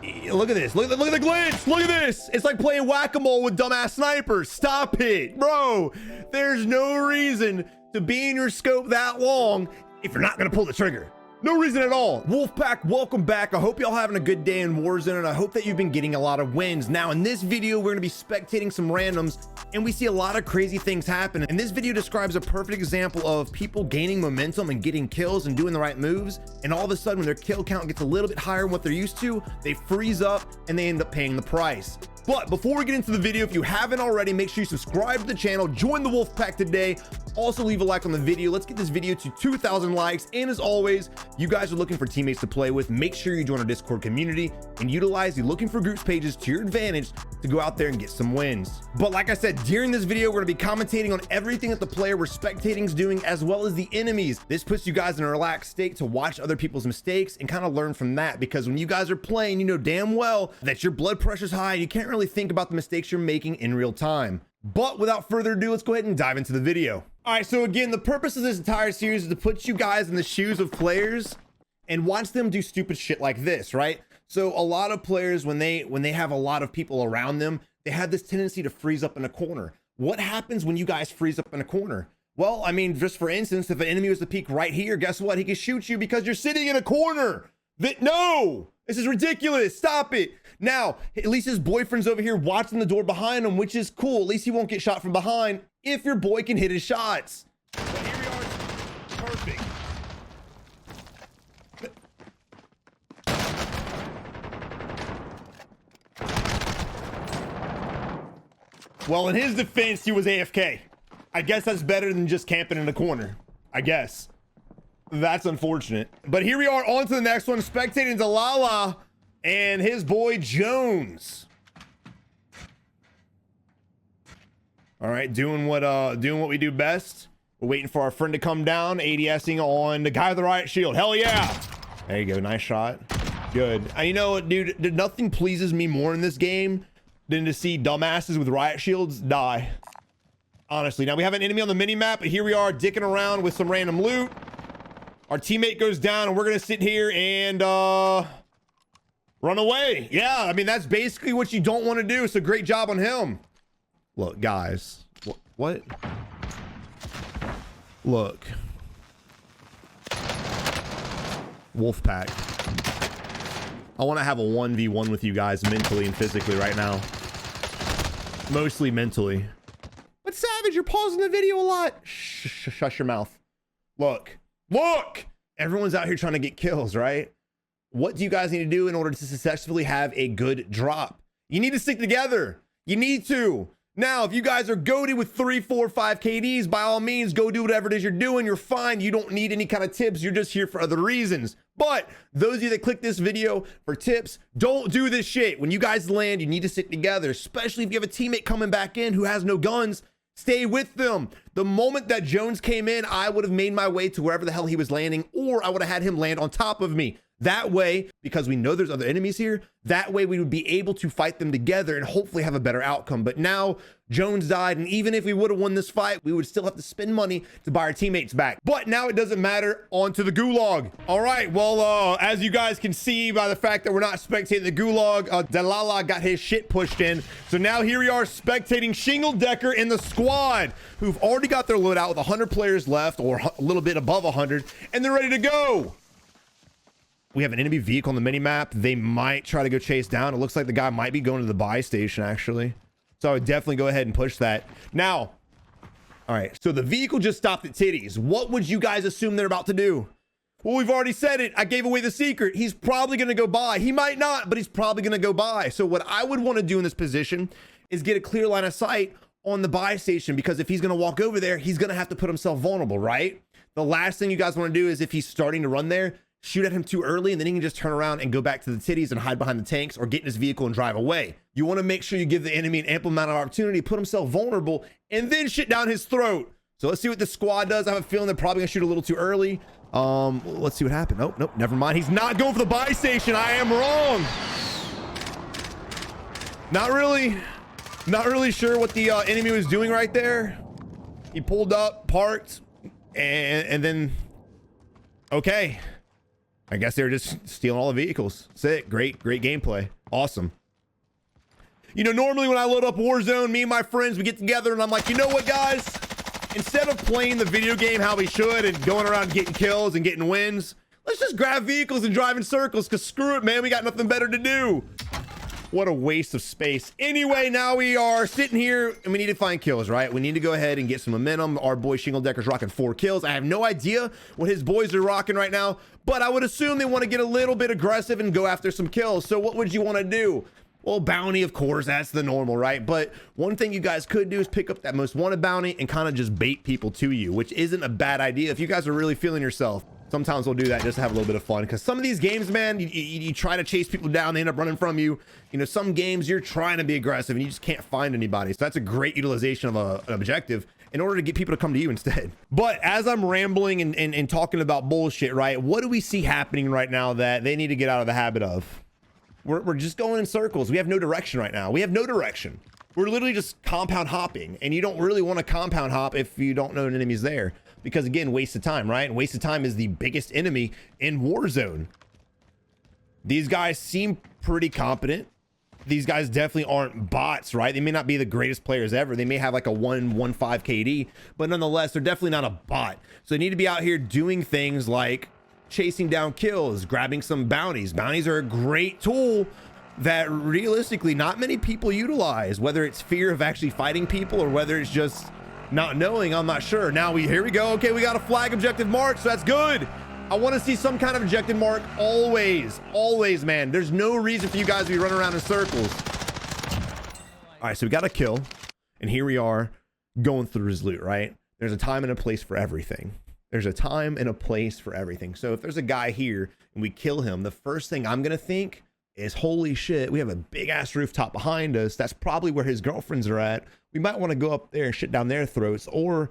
Look at this. Look at the glitch. Look at this. It's like playing whack-a-mole with dumbass snipers. Stop it, bro. There's no reason to be in your scope that long if you're not going to pull the trigger. No reason at all. Wolfpack, welcome back. I hope y'all having a good day in Warzone, and I hope that you've been getting a lot of wins. Now, in this video, we're gonna be spectating some randoms, and we see a lot of crazy things happen. And this video describes a perfect example of people gaining momentum and getting kills and doing the right moves. And all of a sudden, when their kill count gets a little bit higher than what they're used to, they freeze up and they end up paying the price. But before we get into the video, if you haven't already, make sure you subscribe to the channel, join the Wolfpack today. Also leave a like on the video. Let's get this video to 2,000 likes. And as always, you guys are looking for teammates to play with, make sure you join our Discord community and utilize the looking for groups pages to your advantage to go out there and get some wins. But like I said, during this video, we're gonna be commentating on everything that the player we're spectating is doing, as well as the enemies. This puts you guys in a relaxed state to watch other people's mistakes and kind of learn from that, because when you guys are playing, you know damn well that your blood pressure is high and you can't really think about the mistakes you're making in real time. But without further ado, let's go ahead and dive into the video. All right, so again, the purpose of this entire series is to put you guys in the shoes of players and watch them do stupid shit like this, right? So a lot of players, when they have a lot of people around them, they have this tendency to freeze up in a corner. What happens when you guys freeze up in a corner? Well, I mean, just for instance, if an enemy was to peek right here, guess what? He can shoot you because you're sitting in a corner. No, this is ridiculous. Stop it. Now, at least his boyfriend's over here watching the door behind him, which is cool. At least he won't get shot from behind if your boy can hit his shots. But here we are. Perfect. Well, in his defense, he was AFK. I guess that's better than just camping in a corner. I guess. That's unfortunate. But here we are, on to the next one. Spectating Dalala and his boy Jones. All right, doing what we do best. We're waiting for our friend to come down, ADSing on the guy with the riot shield. Hell yeah. There you go, nice shot. Good. You know what, dude, nothing pleases me more in this game than to see dumbasses with riot shields die. Honestly. Now we have an enemy on the mini map, but here we are dicking around with some random loot. Our teammate goes down and we're gonna sit here and run away. Yeah, I mean, that's basically what you don't want to do. So great job on him. Look, guys. What? Look. Wolfpack. I want to have a 1v1 with you guys mentally and physically right now. Mostly mentally. But Savage, you're pausing the video a lot. Shut your mouth. Look. Everyone's out here trying to get kills, right? What do you guys need to do in order to successfully have a good drop? You need to stick together. You need to. Now, if you guys are goated with 3, 4, 5 KDs, by all means, go do whatever it is you're doing. You're fine. You don't need any kind of tips. You're just here for other reasons. But those of you that click this video for tips, don't do this shit. When you guys land, you need to stick together, especially if you have a teammate coming back in who has no guns. Stay with them. The moment that Jones came in, I would have made my way to wherever the hell he was landing, or I would have had him land on top of me. That way, because we know there's other enemies here, that way we would be able to fight them together and hopefully have a better outcome. But now Jones died, and even if we would have won this fight, we would still have to spend money to buy our teammates back. But now it doesn't matter. On to the gulag. All right, well, as you guys can see by the fact that we're not spectating the gulag, Dalala got his shit pushed in. So now here we are spectating Shingle Decker in the squad, who've already got their loadout with 100 players left, or a little bit above 100, and they're ready to go. We have an enemy vehicle on the mini map. They might try to go chase down. It looks like the guy might be going to the buy station, actually. So I would definitely go ahead and push that. Now, all right, so the vehicle just stopped at Titties. What would you guys assume they're about to do? Well, we've already said it. I gave away the secret. He's probably going to go buy. He might not, but he's probably going to go buy. So what I would want to do in this position is get a clear line of sight on the buy station, because if he's going to walk over there, he's going to have to put himself vulnerable, right? The last thing you guys want to do is, if he's starting to run there, shoot at him too early, and then he can just turn around and go back to the Titties and hide behind the tanks, or get in his vehicle and drive away. You want to make sure you give the enemy an ample amount of opportunity to put himself vulnerable and then shit down his throat. So let's see what the squad does. I have a feeling they're probably gonna shoot a little too early. Let's see what happened. Nope, never mind. He's not going for the buy station. I am wrong. Not really sure what the enemy was doing right there. He pulled up, parked, and then okay. I guess they were just stealing all the vehicles. Sick. Great gameplay. Awesome. You know, normally when I load up Warzone, me and my friends, we get together and I'm like, you know what, guys? Instead of playing the video game how we should and going around getting kills and getting wins, let's just grab vehicles and drive in circles, because screw it, man. We got nothing better to do. What a waste of space. Anyway, now we are sitting here and we need to find kills, right? We need to go ahead and get some momentum. Our boy Shingle Decker's rocking 4 kills. I have no idea what his boys are rocking right now, but I would assume they want to get a little bit aggressive and go after some kills. So what would you want to do? Well, bounty, of course, that's the normal, right? But one thing you guys could do is pick up that most wanted bounty and kind of just bait people to you, which isn't a bad idea. If you guys are really feeling yourself, sometimes we'll do that just to have a little bit of fun, because some of these games, man, you try to chase people down, they end up running from you. You know, some games you're trying to be aggressive and you just can't find anybody. So that's a great utilization of an objective in order to get people to come to you instead. But as I'm rambling and talking about bullshit, right? What do we see happening right now that they need to get out of the habit of? We're just going in circles. We have no direction right now. We have no direction. We're literally just compound hopping, and you don't really want to compound hop if you don't know an enemy's there, because again, waste of time, right? And waste of time is the biggest enemy in Warzone. These guys seem pretty competent. These guys definitely aren't bots, right? They may not be the greatest players ever. They may have like a 1.15 KD, but nonetheless, they're definitely not a bot. So they need to be out here doing things like chasing down kills, grabbing some bounties. Bounties are a great tool that realistically not many people utilize, whether it's fear of actually fighting people or whether it's just not knowing. I'm not sure. Now here we go. Okay, we got a flag objective mark, so that's good. I want to see some kind of objective mark always, man. There's no reason for you guys to be running around in circles. All right, so we got a kill, and here we are going through his loot, right? There's a time and a place for everything. There's a time and a place for everything. So if there's a guy here and we kill him, the first thing I'm going to think is, holy shit, we have a big ass rooftop behind us. That's probably where his girlfriends are at. We might want to go up there and shit down their throats, or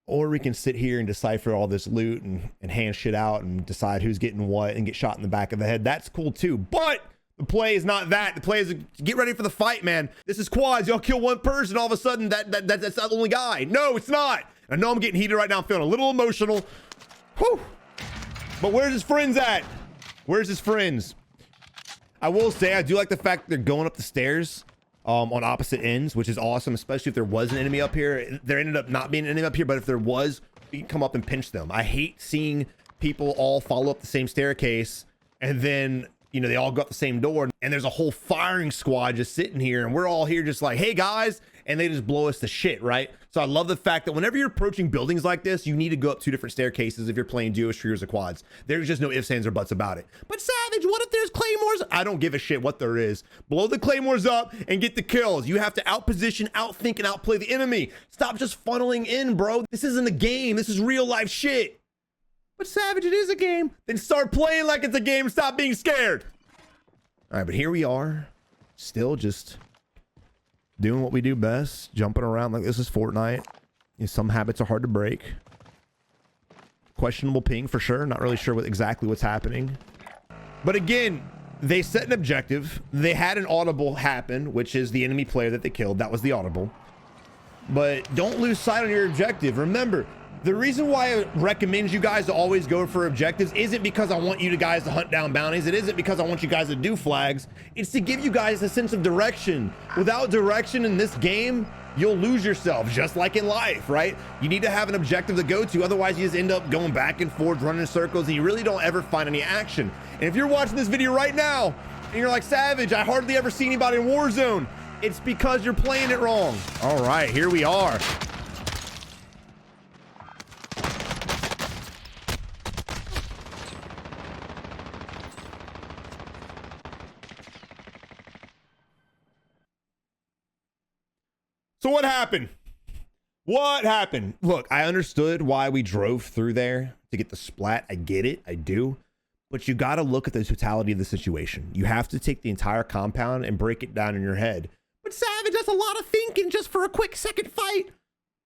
we can sit here and decipher all this loot and hand shit out and decide who's getting what and get shot in the back of the head. That's cool too. But the play is not that. The play is get ready for the fight, man. This is quads. Y'all kill one person, all of a sudden that's the only guy. No, it's not. I know I'm getting heated right now. I'm feeling a little emotional. Whew. But where's his friends at? Where's his friends? I will say I do like the fact that they're going up the stairs on opposite ends, which is awesome, especially if there was an enemy up here. There ended up not being an enemy up here, but if there was, we can come up and pinch them. I hate seeing people all follow up the same staircase and then, you know, they all go up the same door and there's a whole firing squad just sitting here and we're all here just like, hey guys, and they just blow us to shit, right? So I love the fact that whenever you're approaching buildings like this, you need to go up 2 different staircases if you're playing duos, trios, or quads. There's just no ifs, ands, or buts about it. But Savage, what if there's claymores? I don't give a shit what there is. Blow the claymores up and get the kills. You have to outposition, outthink, and outplay the enemy. Stop just funneling in, bro. This isn't a game. This is real life shit. But Savage, it is a game. Then start playing like it's a game. Stop being scared. All right, but here we are, still just doing what we do best, jumping around like this is Fortnite. You know, some habits are hard to break. Questionable ping for sure. Not really sure exactly what's happening. But again, they set an objective. They had an audible happen, which is the enemy player that they killed. That was the audible. But don't lose sight on your objective. Remember, the reason why I recommend you guys to always go for objectives isn't because I want you guys to hunt down bounties. It isn't because I want you guys to do flags. It's to give you guys a sense of direction. Without direction in this game, you'll lose yourself, just like in life, right? You need to have an objective to go to. Otherwise, you just end up going back and forth, running in circles, and you really don't ever find any action. And if you're watching this video right now, and you're like, Savage, I hardly ever see anybody in Warzone, it's because you're playing it wrong. All right, here we are. So what happened? What happened? Look, I understood why we drove through there to get the splat. I get it. I do. But you got to look at the totality of the situation. You have to take the entire compound and break it down in your head. But Savage, that's a lot of thinking just for a quick second fight.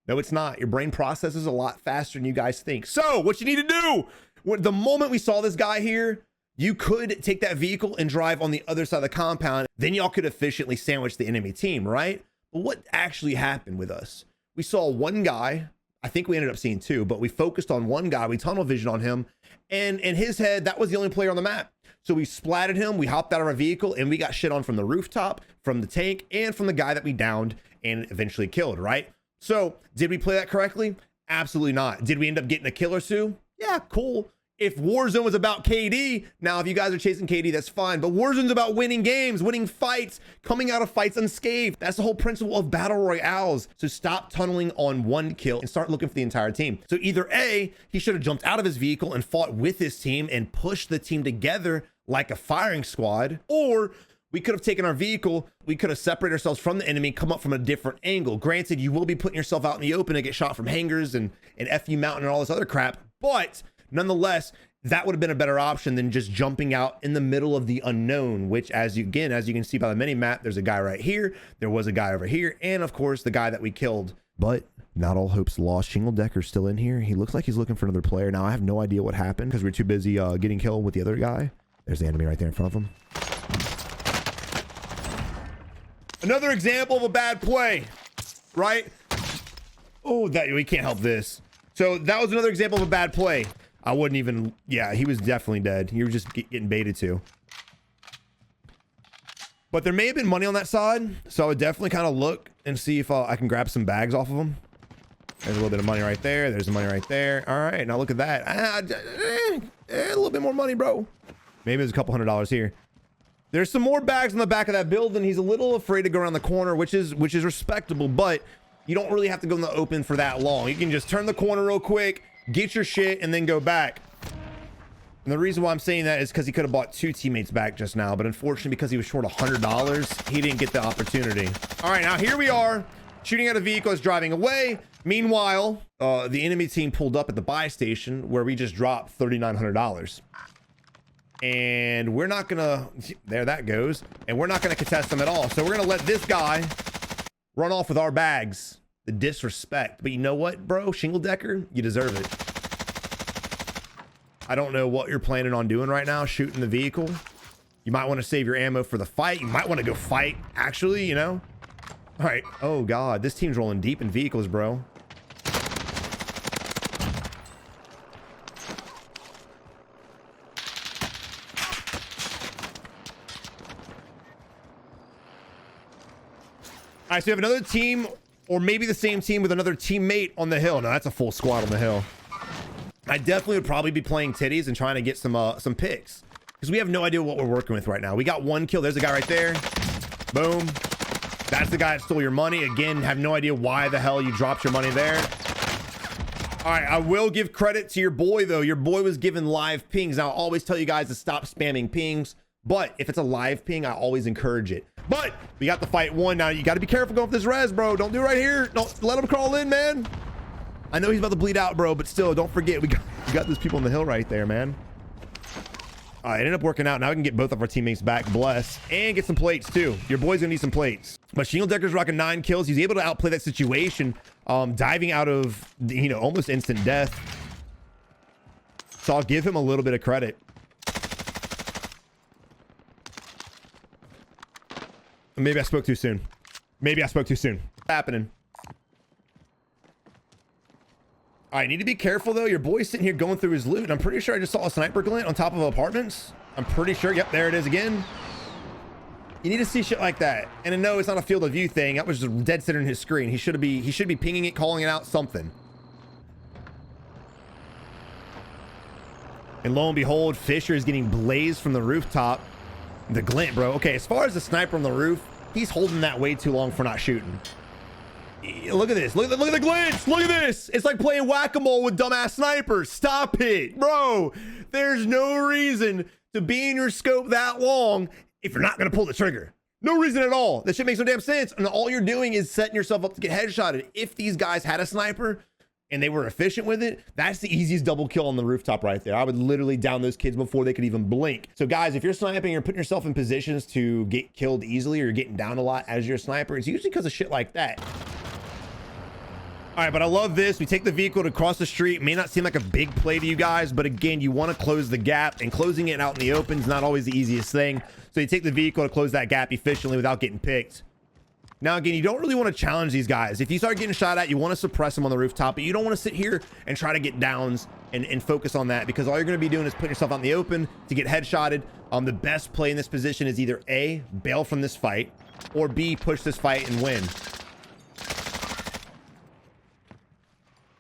No, it's not. Your brain processes a lot faster than you guys think. So what you need to do, the moment we saw this guy here, you could take that vehicle and drive on the other side of the compound. Then y'all could efficiently sandwich the enemy team, right? But what actually happened with us? We saw one guy I think we ended up seeing 2, but we focused on one guy. We tunnel vision on him, and in his head, that was the only player on the map. So we splatted him, we hopped out of our vehicle, and we got shit on from the rooftop, from the tank, and from the guy that we downed and eventually killed, right? So did we play that correctly? Absolutely not. Did we end up getting a kill or 2? Yeah, cool. If Warzone was about KD, now if you guys are chasing KD, that's fine. But Warzone's about winning games, winning fights, coming out of fights unscathed. That's the whole principle of battle royales. So stop tunneling on one kill and start looking for the entire team. So either A, he should have jumped out of his vehicle and fought with his team and pushed the team together like a firing squad, or we could have taken our vehicle, we could have separated ourselves from the enemy, come up from a different angle. Granted, you will be putting yourself out in the open and get shot from hangars and FU Mountain and all this other crap, but nonetheless, that would have been a better option than just jumping out in the middle of the unknown, which as you can see by the mini map, there's a guy right here, there was a guy over here, and of course the guy that we killed. But not all hope's lost. Shingle Decker's still in here. He looks like he's looking for another player. Now I have no idea what happened because we're too busy getting killed with the other guy. There's the enemy right there in front of him. Another example of a bad play, right? Oh, that we can't help this. So that was another example of a bad play. I wouldn't even, yeah, he was definitely dead. You were just getting baited to. But there may have been money on that side, so I would definitely kind of look and see if I can grab some bags off of him. There's a little bit of money right there. There's the money right there. All right, now look at that. A little bit more money, bro. Maybe there's a couple $100s here. There's some more bags on the back of that building. He's a little afraid to go around the corner, which is respectable, but you don't really have to go in the open for that long. You can just turn the corner real quick, get your shit, and then go back. And the reason why I'm saying that is because he could have bought 2 teammates back just now, but unfortunately, because he was short $100, he didn't get the opportunity. All right, now here we are, shooting at a vehicle that's driving away. Meanwhile, the enemy team pulled up at the buy station where we just dropped $3,900. And we're not gonna, there that goes, and we're not gonna contest them at all. So we're gonna let this guy run off with our bags. The disrespect. But you know what, bro? Shingle Decker, you deserve it. I don't know what you're planning on doing right now, shooting the vehicle. You might want to save your ammo for the fight. You might want to go fight, actually, you know? All right. Oh, God. This team's rolling deep in vehicles, bro. All right, so you have another team, or maybe the same team with another teammate on the hill. No, that's a full squad on the hill. I definitely would probably be playing titties and trying to get some picks, because we have no idea what we're working with right now. We got 1 kill. There's a guy right there. Boom. That's the guy that stole your money. Again, have no idea why the hell you dropped your money there. All right, I will give credit to your boy, though. Your boy was given live pings. Now, I always tell you guys to stop spamming pings, but if it's a live ping, I always encourage it. But we got the fight won. Now you got to be careful going for this res, bro. Don't do it right here. Don't let him crawl in, man. I know he's about to bleed out, bro, but still, don't forget we got those people on the hill right there, man. All right, it ended up working out. Now we can get both of our teammates back, bless, and get some plates too. Your boy's gonna need some plates. But Shingle Decker's rocking 9 kills. He's able to outplay that situation, diving out of, you know, almost instant death. So I'll give him a little bit of credit. Maybe I spoke too soon. Maybe I spoke too soon. What's happening? All right, need to be careful though. Your boy's sitting here going through his loot, and I'm pretty sure I just saw a sniper glint on top of apartments. I'm pretty sure. Yep, there it is again. You need to see shit like that. And no, it's not a field of view thing. That was just dead center in his screen. He should be pinging it, calling it out, something. And lo and behold, Fisher is getting blazed from the rooftop. The glint, bro. Okay, as far as the sniper on the roof, he's holding that way too long for not shooting. Look at this. Look at the glints. Look at this. It's like playing whack-a-mole with dumbass snipers. Stop it, bro. There's no reason to be in your scope that long if you're not going to pull the trigger. No reason at all. That shit makes no damn sense. And all you're doing is setting yourself up to get headshotted. If these guys had a sniper and they were efficient with it, that's the easiest double kill on the rooftop right there. I would literally down those kids before they could even blink. So guys, if you're sniping, you're putting yourself in positions to get killed easily, or you're getting down a lot as you're a sniper, it's usually because of shit like that. All right, but I love this. We take the vehicle to cross the street. It may not seem like a big play to you guys, but again, you want to close the gap, and closing it out in the open is not always the easiest thing. So you take the vehicle to close that gap efficiently without getting picked. Now, again, you don't really want to challenge these guys. If you start getting shot at, you want to suppress them on the rooftop, but you don't want to sit here and try to get downs and focus on that, because all you're going to be doing is putting yourself out in the open to get headshotted. The best play in this position is either A, bail from this fight, or B, push this fight and win.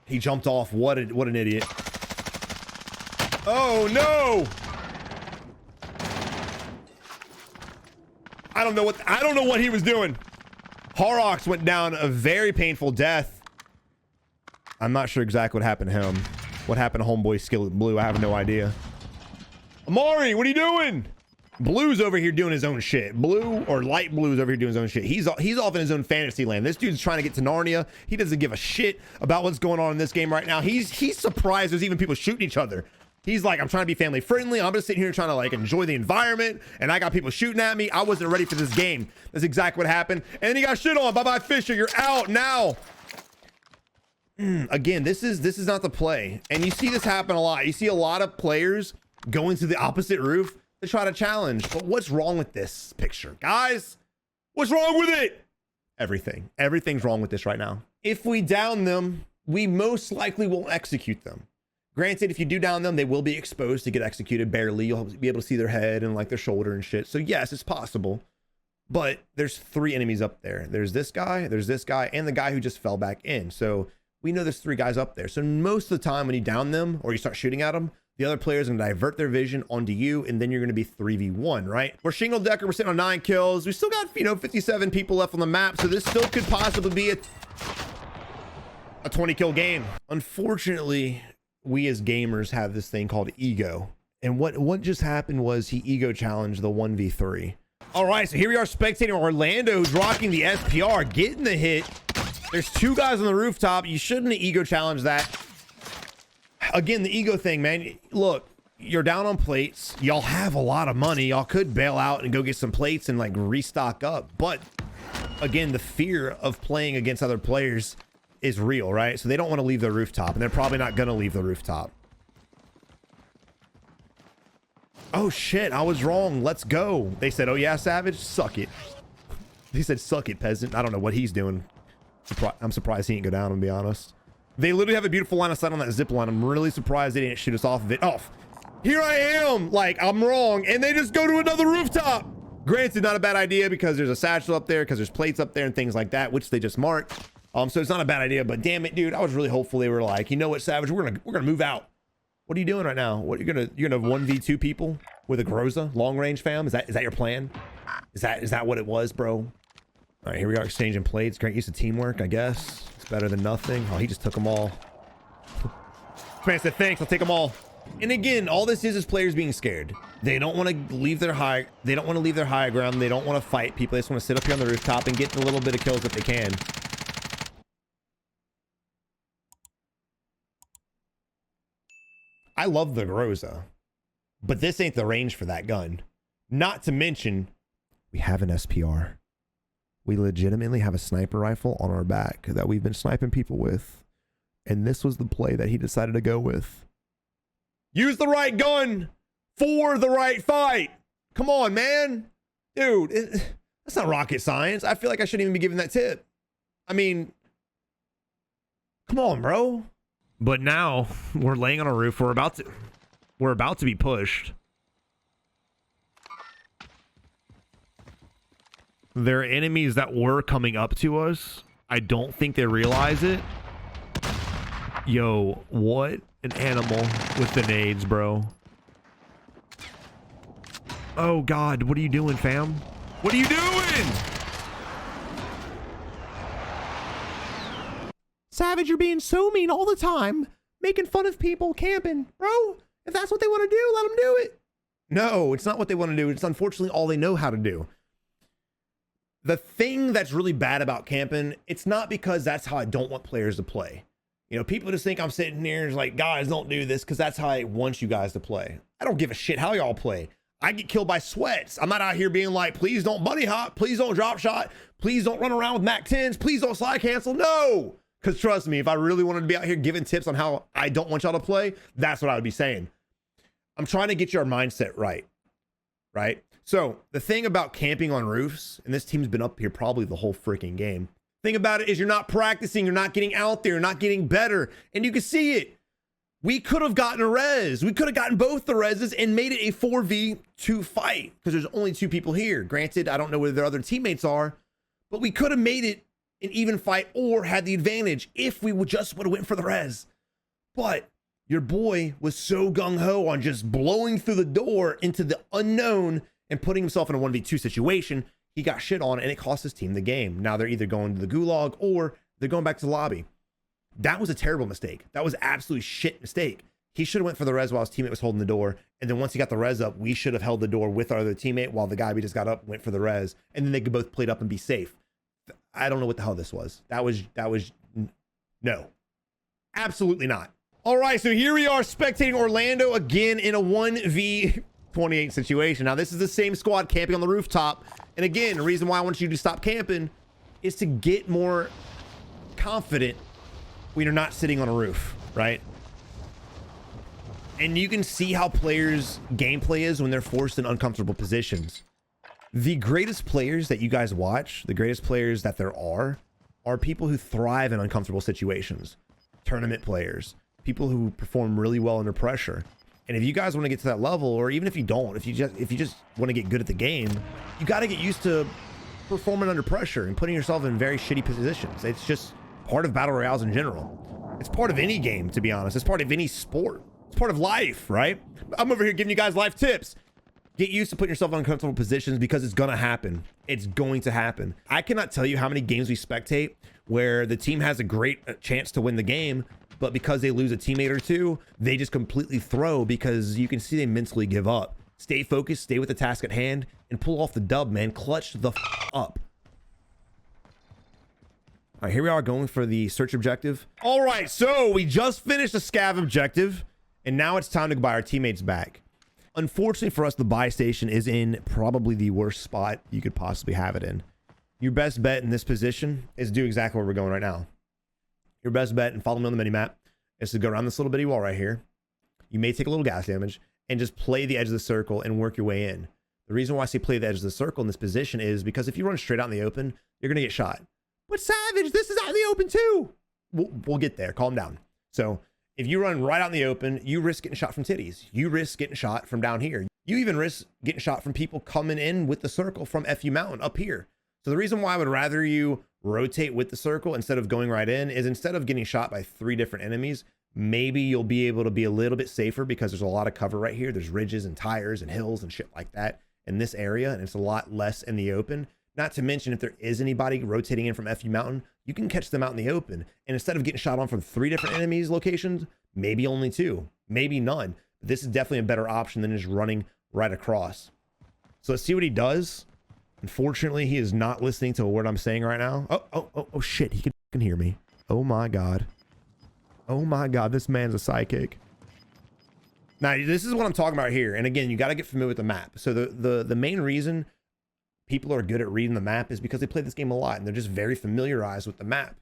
He jumped off. What an idiot. Oh, no! I don't know what he was doing. Horrocks went down a very painful death. I'm not sure exactly what happened to him. What happened to homeboy Skillet Blue? I have no idea. Amari, what are you doing? Blue's over here doing his own shit. Blue, or light Blue's over here doing his own shit. He's off in his own fantasy land. This dude's trying to get to Narnia. He doesn't give a shit about what's going on in this game right now. He's surprised there's even people shooting each other. He's like, I'm trying to be family friendly. I'm just sitting here trying to like enjoy the environment, and I got people shooting at me. I wasn't ready for this game. That's exactly what happened. And then he got shit on. Bye-bye, Fisher. You're out now. Again, this is not the play. And you see this happen a lot. You see a lot of players going to the opposite roof to try to challenge. But what's wrong with this picture, guys? What's wrong with it? Everything. Everything's wrong with this right now. If we down them, we most likely won't execute them. Granted, if you do down them, they will be exposed to get executed barely. You'll be able to see their head and like their shoulder and shit. So yes, it's possible. But there's 3 enemies up there. There's this guy, and the guy who just fell back in. So we know there's 3 guys up there. So most of the time when you down them or you start shooting at them, the other player's gonna divert their vision onto you, and then you're gonna be 3v1, right? We're Shingle Decker, we're sitting on 9 kills. We still got, 57 people left on the map. So this still could possibly be a 20 kill game. Unfortunately, we as gamers have this thing called ego. And what just happened was he ego challenged the 1v3. All right, so here we are spectating Orlando, who's rocking the SPR, getting the hit. There's 2 guys on the rooftop. You shouldn't have ego challenged that. Again, the ego thing, man. Look, you're down on plates. Y'all have a lot of money. Y'all could bail out and go get some plates and like restock up. But again, the fear of playing against other players is real, right? So they don't want to leave the rooftop, and they're probably not going to leave the rooftop. Oh shit, I was wrong. Let's go. They said, oh yeah, Savage, suck it. He said, suck it, peasant. I don't know what he's doing. I'm surprised he didn't go down, to be honest. They literally have a beautiful line of sight on that zip line. I'm really surprised they didn't shoot us off of it. Oh, here I am. Like, I'm wrong. And they just go to another rooftop. Granted, not a bad idea because there's a satchel up there, because there's plates up there and things like that, which they just marked. So it's not a bad idea, but damn it, dude. I was really hopeful they were like, you know what, Savage, we're gonna move out. What are you doing right now? What you're gonna 1v2 people with a Groza long range, fam? Is that your plan? Is that what it was, bro? All right, here we are exchanging plates. Great use of teamwork, I guess. It's better than nothing. Oh, he just took them all. Man said, thanks, I'll take them all. And again, all this is players being scared. They don't want to leave their high. They don't want to leave their high ground. They don't want to fight people. They just want to sit up here on the rooftop and get the little bit of kills that they can. I love the Groza, but this ain't the range for that gun. Not to mention, we have an SPR. We legitimately have a sniper rifle on our back that we've been sniping people with. And this was the play that he decided to go with. Use the right gun for the right fight. Come on, man. Dude, that's not rocket science. I feel like I shouldn't even be giving that tip. I mean, come on, bro. But now we're laying on a roof. We're about to be pushed. There are enemies that were coming up to us. I don't think they realize it. Yo, what an animal with the nades, bro. Oh God, what are you doing, fam? What are you doing? Savage, you're being so mean all the time, making fun of people camping. Bro, if that's what they want to do, let them do it. No, it's not what they want to do. It's unfortunately all they know how to do. The thing that's really bad about camping, it's not because that's how I don't want players to play. You know, people just think I'm sitting here like, guys, don't do this because that's how I want you guys to play. I don't give a shit how y'all play. I get killed by sweats. I'm not out here being like, please don't bunny hop. Please don't drop shot. Please don't run around with Mac 10s. Please don't slide cancel. No. Because trust me, if I really wanted to be out here giving tips on how I don't want y'all to play, that's what I would be saying. I'm trying to get your mindset right? So the thing about camping on roofs, and this team's been up here probably the whole freaking game. Thing about it is you're not practicing, you're not getting out there, you're not getting better, and you can see it. We could have gotten a res. We could have gotten both the reses and made it a 4v2 fight because there's only 2 people here. Granted, I don't know where their other teammates are, but we could have made it an even fight or had the advantage if we would have went for the res. But your boy was so gung-ho on just blowing through the door into the unknown and putting himself in a 1v2 situation. He got shit on and it cost his team the game. Now they're either going to the gulag or they're going back to the lobby. That was a terrible mistake. That was absolutely shit mistake. He should have went for the res while his teammate was holding the door. And then once he got the res up, we should have held the door with our other teammate while the guy we just got up went for the res. And then they could both play it up and be safe. I don't know what the hell this was. That was no, absolutely not. All right, so here we are spectating Orlando again in a 1v28 situation. Now this is the same squad camping on the rooftop. And again, the reason why I want you to stop camping is to get more confident when you're not sitting on a roof, right? And you can see how players' gameplay is when they're forced in uncomfortable positions. The greatest players that you guys watch, the greatest players that there are people who thrive in uncomfortable situations. Tournament players, people who perform really well under pressure. And if you guys want to get to that level, or even if you don't, if you just want to get good at the game, you got to get used to performing under pressure and putting yourself in very shitty positions. It's just part of battle royales in general. It's part of any game, to be honest. It's part of any sport. It's part of life, right? I'm over here giving you guys life tips. Get used to putting yourself in uncomfortable positions because it's going to happen. It's going to happen. I cannot tell you how many games we spectate where the team has a great chance to win the game, but because they lose a teammate or two, they just completely throw because you can see they mentally give up. Stay focused, stay with the task at hand, and pull off the dub, man. Clutch the up. All right, here we are going for the search objective. All right, so we just finished the scav objective, and now it's time to buy our teammates back. Unfortunately for us, the buy station is in probably the worst spot you could possibly have it in. Your best bet in this position is do exactly where we're going right now. Your best bet, and follow me on the minimap, is to go around this little bitty wall right here. You may take a little gas damage, and just play the edge of the circle and work your way in. The reason why I say play the edge of the circle in this position is because if you run straight out in the open, you're going to get shot. But Savage, this is out in the open too. We'll get there. Calm down. So if you run right out in the open, you risk getting shot from titties. You risk getting shot from down here. You even risk getting shot from people coming in with the circle from FU Mountain up here. So the reason why I would rather you rotate with the circle instead of going right in is instead of getting shot by 3 different enemies, maybe you'll be able to be a little bit safer because there's a lot of cover right here. There's ridges and tires and hills and shit like that in this area, and it's a lot less in the open. Not to mention, if there is anybody rotating in from FU Mountain, you can catch them out in the open. And instead of getting shot on from 3 different enemies locations, maybe only 2, maybe none. But this is definitely a better option than just running right across. So let's see what he does. Unfortunately, he is not listening to a word I'm saying right now. Oh shit, he can hear me. Oh my God. Oh my God, this man's a sidekick. Now, this is what I'm talking about here. And again, you got to get familiar with the map. So the main reason people are good at reading the map is because they play this game a lot and they're just very familiarized with the map.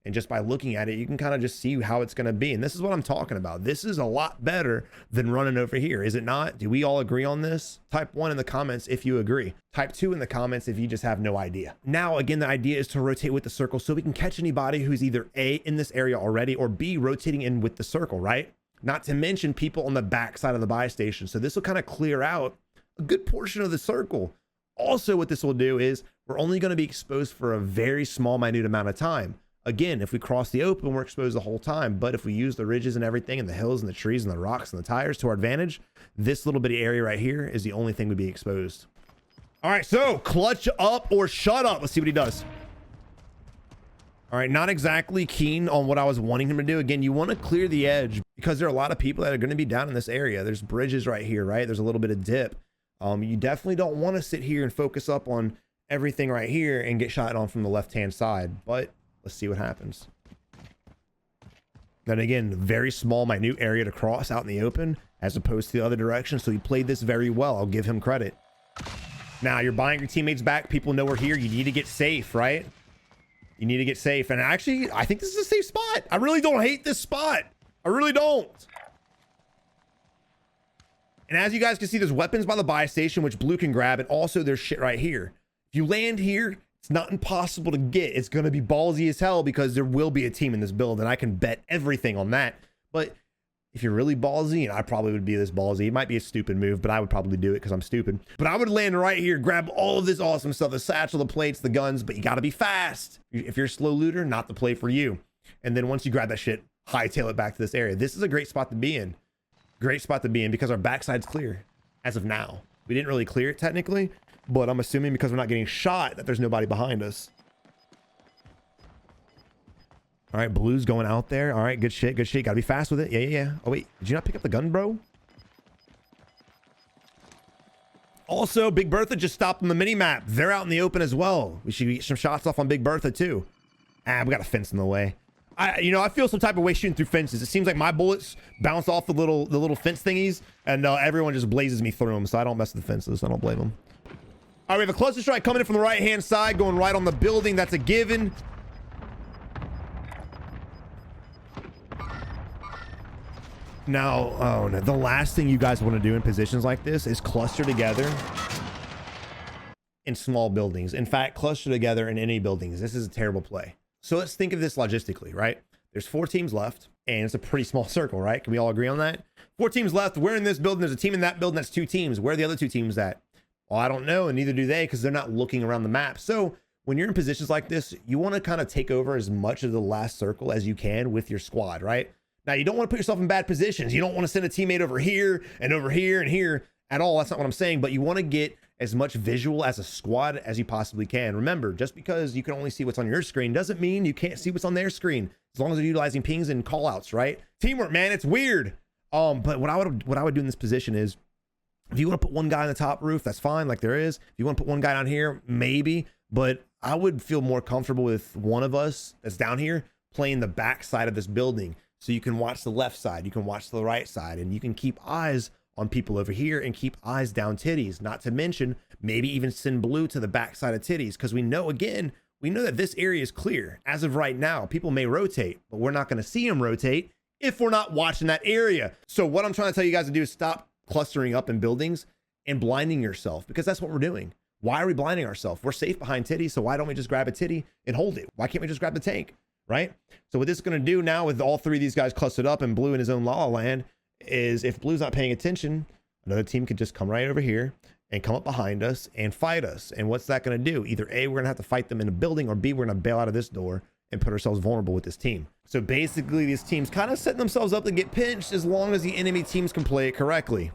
And just by looking at it, you can kind of just see how it's going to be. And this is what I'm talking about. This is a lot better than running over here. Is it not? Do we all agree on this? Type 1 in the comments if you agree. Type 2 in the comments if you just have no idea. Now, again, the idea is to rotate with the circle so we can catch anybody who's either A, in this area already, or B, rotating in with the circle, right? Not to mention people on the back side of the buy station. So this will kind of clear out a good portion of the circle. Also, what this will do is we're only going to be exposed for a very small, minute amount of time. Again, if we cross the open, we're exposed the whole time. But if we use the ridges and everything and the hills and the trees and the rocks and the tires to our advantage, this little bitty area right here is the only thing to be exposed. All right, so clutch up or shut up. Let's see what he does. All right, not exactly keen on what I was wanting him to do. Again, you want to clear the edge because there are a lot of people that are going to be down in this area. There's bridges right here, right? There's a little bit of dip. You definitely don't want to sit here and focus up on everything right here and get shot on from the left-hand side. But let's see what happens. Then again, very small, minute area to cross out in the open as opposed to the other direction. So he played this very well. I'll give him credit. Now you're buying your teammates back. People know we're here. You need to get safe, right? You need to get safe. And actually, I think this is a safe spot. I really don't hate this spot. I really don't. And as you guys can see, there's weapons by the buy station, which blue can grab. And also there's shit right here. If you land here, it's not impossible to get. It's going to be ballsy as hell because there will be a team in this build, and I can bet everything on that. But if you're really ballsy, and I probably would be this ballsy, it might be a stupid move, but I would probably do it because I'm stupid. But I would land right here, grab all of this awesome stuff, the satchel, the plates, the guns, but you got to be fast. If you're a slow looter, not the play for you. And then once you grab that shit, hightail it back to this area. This is a great spot to be in. Great spot to be in because our backside's clear as of now. We didn't really clear it technically, but I'm assuming because we're not getting shot that there's nobody behind us. All right, blue's going out there. All right, good shit, good shit. Gotta be fast with it. Yeah. Oh wait, did you not pick up the gun, bro? Also, Big Bertha just stopped on the mini map. They're out in the open as well. We should get some shots off on Big Bertha too. We got a fence in the way. I feel some type of way shooting through fences. It seems like my bullets bounce off the little fence thingies, and everyone just blazes me through them. So I don't mess with the fences. I don't blame them. All right, we have a cluster strike coming in from the right-hand side, going right on the building. That's a given. Now, oh no, the last thing you guys want to do in positions like this is cluster together in small buildings. In fact, cluster together in any buildings. This is a terrible play. So let's think of this logistically, right? There's 4 teams left, and it's a pretty small circle, right? Can we all agree on that? 4 teams left. We're in this building. There's a team in that building. That's 2 teams. Where are the other 2 teams at? Well, I don't know, and neither do they because they're not looking around the map. So when you're in positions like this, you want to kind of take over as much of the last circle as you can with your squad, right? Now, you don't want to put yourself in bad positions. You don't want to send a teammate over here and over here and here at all. That's not what I'm saying, but you want to get as much visual as a squad as you possibly can. Remember, just because you can only see what's on your screen doesn't mean you can't see what's on their screen, as long as they're utilizing pings and call outs, right? Teamwork, man, it's weird. But what I would do in this position is, if you want to put one guy on the top roof, that's fine, like there is. If you want to put one guy down here, maybe, but I would feel more comfortable with one of us that's down here playing the back side of this building. So you can watch the left side, you can watch the right side, and you can keep eyes on people over here and keep eyes down titties. Not to mention, maybe even send blue to the back side of titties, because we know that this area is clear. As of right now, people may rotate, but we're not going to see them rotate if we're not watching that area. So what I'm trying to tell you guys to do is stop clustering up in buildings and blinding yourself, because that's what we're doing. Why are we blinding ourselves? We're safe behind titties, so why don't we just grab a titty and hold it? Why can't we just grab the tank, right? So what this is going to do now with all 3 of these guys clustered up and blue in his own la la land is, if blue's not paying attention, another team could just come right over here and come up behind us and fight us. And what's that going to do? Either A, we're going to have to fight them in a building, or B, we're going to bail out of this door and put ourselves vulnerable with this team. So basically, these teams kind of setting themselves up to get pinched as long as the enemy teams can play it correctly.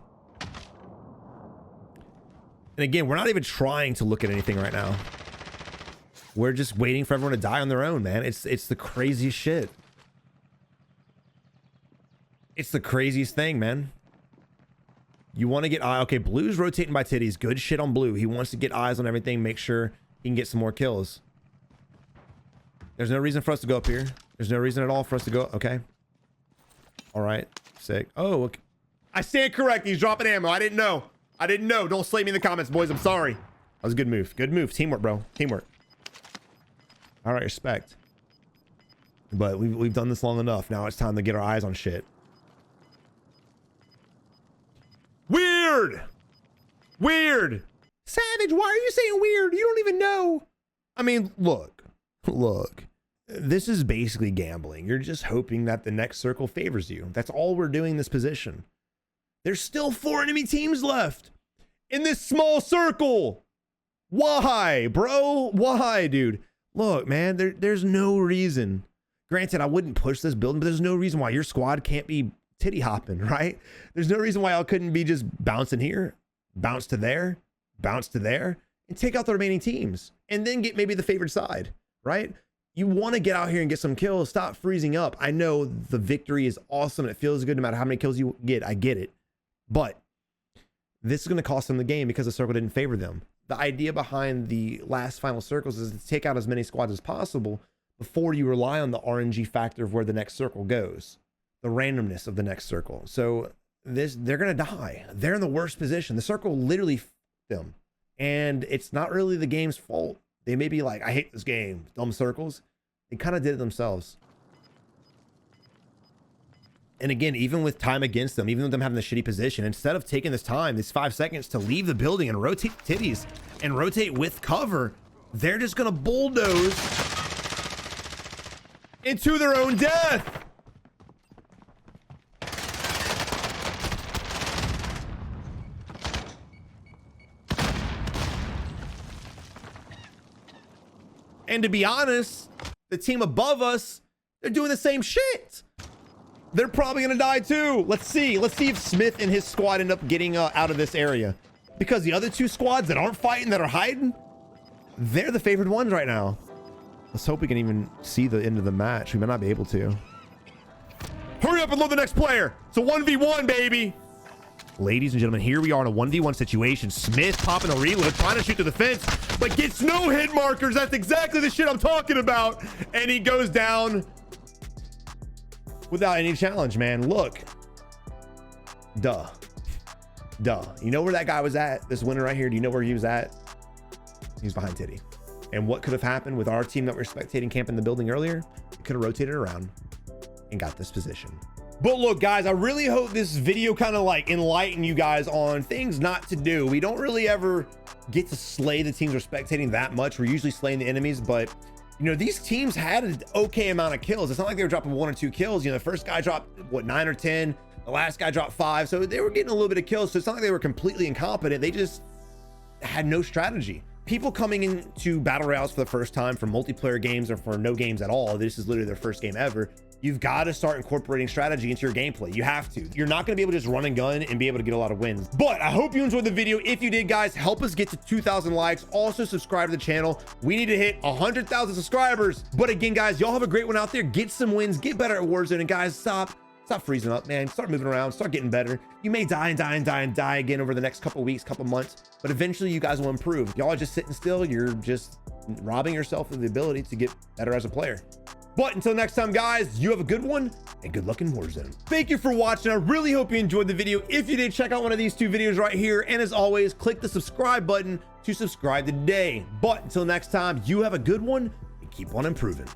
And again, we're not even trying to look at anything right now. We're just waiting for everyone to die on their own, man. It's the craziest shit. It's the craziest thing, man. You want to get eye. Okay, blue's rotating by titties. Good shit on blue. He wants to get eyes on everything, make sure he can get some more kills. There's no reason for us to go up here. There's no reason at all for us to go. Okay. All right. Sick. Oh, okay. I stand correct. He's dropping ammo. I didn't know. Don't slate me in the comments, boys. I'm sorry. That was a good move. Good move. Teamwork, bro. Teamwork. All right, respect. But we've done this long enough. Now it's time to get our eyes on shit. Weird. Savage, why are you saying weird? You don't even know. I mean, look. This is basically gambling. You're just hoping that the next circle favors you. That's all we're doing in this position. There's still 4 enemy teams left in this small circle. Why, bro? Why, dude? Look, man, there's no reason. Granted, I wouldn't push this building, but there's no reason why your squad can't be titty hopping, right? There's no reason why I couldn't be just bouncing here, bounce to there, and take out the remaining teams, and then get maybe the favored side, right? You want to get out here and get some kills. Stop freezing up. I know the victory is awesome. It feels good no matter how many kills you get. I get it. But this is going to cost them the game because the circle didn't favor them. The idea behind the last final circles is to take out as many squads as possible before you rely on the RNG factor of where the next circle goes, the randomness of the next circle. So they're going to die. They're in the worst position. The circle literally f***ed them. And it's not really the game's fault. They may be like, I hate this game, dumb circles. They kind of did it themselves. And again, even with time against them, even with them having the shitty position, instead of taking this time, these 5 seconds to leave the building and rotate titties and rotate with cover, they're just gonna bulldoze into their own death. And to be honest, the team above us, they're doing the same shit. They're probably gonna die too. Let's see if Smith and his squad end up getting out of this area, because the other 2 squads that aren't fighting, that are hiding, they're the favored ones right now. Let's hope we can even see the end of the match. We might not be able to. Hurry up and load the next player. It's a 1v1, baby. Ladies and gentlemen, here we are in a 1v1 situation. Smith popping a reload, trying to shoot the fence, but gets no hit markers. That's exactly the shit I'm talking about. And he goes down without any challenge, man. Look. Duh. You know where that guy was at? This winner right here. Do you know where he was at? He was behind Titty. And what could have happened with our team that we're spectating camp in the building earlier? We could have rotated around and got this position. But look, guys, I really hope this video kind of like enlighten you guys on things not to do. We don't really ever get to slay the teams we're spectating that much. We're usually slaying the enemies, but you know, these teams had an okay amount of kills. It's not like they were dropping 1 or 2 kills. You know, the first guy dropped, what, 9 or 10? The last guy dropped 5. So they were getting a little bit of kills. So it's not like they were completely incompetent. They just had no strategy. People coming into battle royales for the first time, for multiplayer games or for no games at all, this is literally their first game ever. You've got to start incorporating strategy into your gameplay. You have to. You're not going to be able to just run and gun and be able to get a lot of wins. But I hope you enjoyed the video. If you did, guys, help us get to 2,000 likes. Also subscribe to the channel. We need to hit 100,000 subscribers. But again, guys, y'all have a great one out there. Get some wins, get better at Warzone. And guys, stop freezing up, man. Start moving around, start getting better. You may die again over the next couple weeks, couple months, but eventually you guys will improve. Y'all are just sitting still. You're just robbing yourself of the ability to get better as a player. But until next time, guys, you have a good one and good luck in Warzone. Thank you for watching. I really hope you enjoyed the video. If you did, check out one of these 2 videos right here. And as always, click the subscribe button to subscribe today. But until next time, you have a good one and keep on improving.